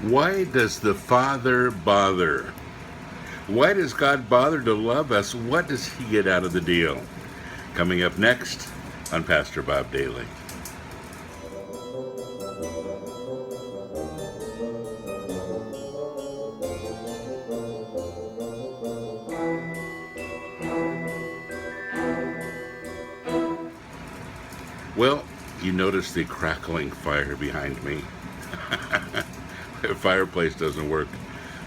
Why does the Father bother? Why does God bother to love us? What does He get out of the deal? Coming up next on Pastor Bob Daily. Well, you notice the crackling fire behind me. The fireplace doesn't work.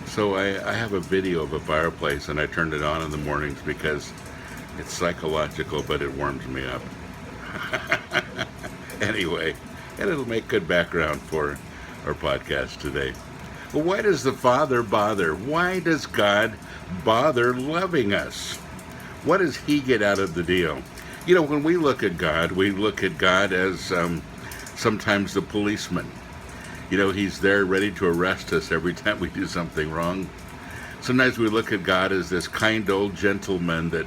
So I have a video of a fireplace, and I turned it on in the mornings because it's psychological, but it warms me up. Anyway, and it'll make good background for our podcast today. Well, why does the Father bother? Why does God bother loving us? What does He get out of the deal? You know, when we look at God as sometimes the policeman. You know, He's there ready to arrest us every time we do something wrong. Sometimes we look at God as this kind old gentleman that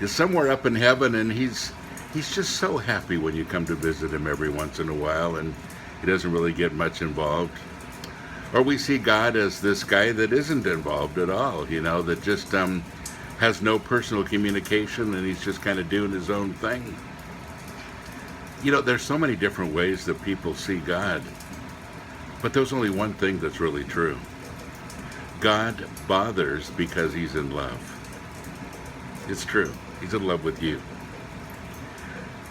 is somewhere up in heaven, and He's just so happy when you come to visit Him every once in a while, and He doesn't really get much involved. Or we see God as this guy that isn't involved at all, you know, that just has no personal communication, and He's just kind of doing His own thing. You know, there's so many different ways that people see God. But there's only one thing that's really true. God bothers because He's in love. It's true. He's in love with you.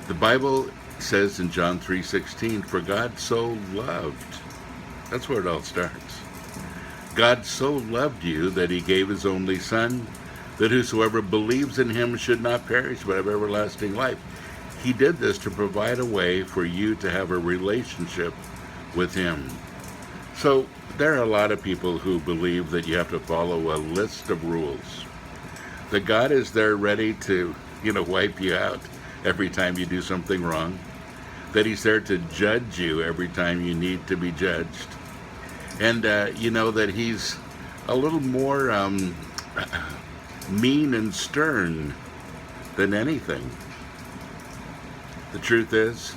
The Bible says in John 3:16, "For God so loved." That's where it all starts. God so loved you that He gave His only Son, that whosoever believes in Him should not perish but have everlasting life. He did this to provide a way for you to have a relationship with Him. So there are a lot of people who believe that you have to follow a list of rules, that God is there ready to, wipe you out every time you do something wrong, that He's there to judge you every time you need to be judged, and that He's a little more mean and stern than anything. The truth is,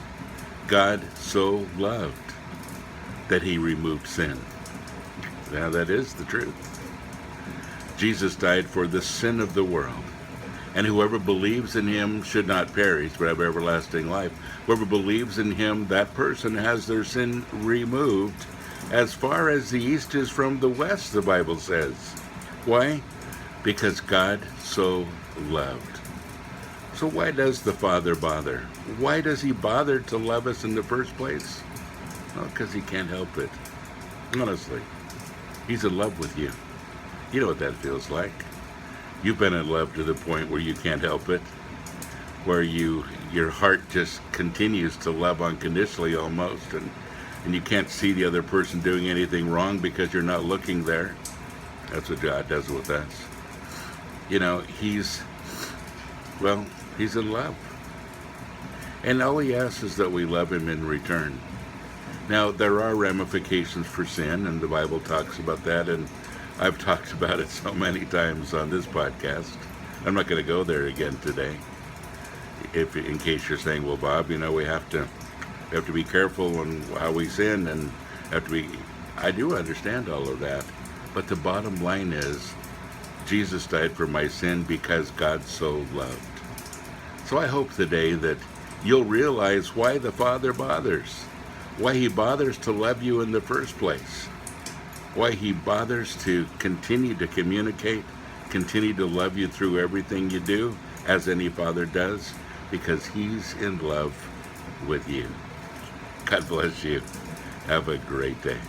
God so loved that He removed sin. Now that is the truth. Jesus died for the sin of the world, and whoever believes in Him should not perish but have everlasting life. Whoever believes in Him, that person has their sin removed as far as the east is from the west, the Bible says. Why? Because God so loved. So why does the Father bother? Why does He bother to love us in the first place? Well, because He can't help it. Honestly, He's in love with you. You know what that feels like. You've been in love to the point where you can't help it, where your heart just continues to love unconditionally almost, and you can't see the other person doing anything wrong because you're not looking there. That's what God does with us. He's in love. And all He asks is that we love Him in return. Now, there are ramifications for sin, and the Bible talks about that, and I've talked about it so many times on this podcast. I'm not going to go there again today. In case you're saying, well, Bob, we have to be careful on how we sin, and I do understand all of that. But the bottom line is, Jesus died for my sin because God so loved. So I hope today that you'll realize why the Father bothers. Why He bothers to love you in the first place. Why He bothers to continue to communicate, continue to love you through everything you do, as any father does, because He's in love with you. God bless you. Have a great day.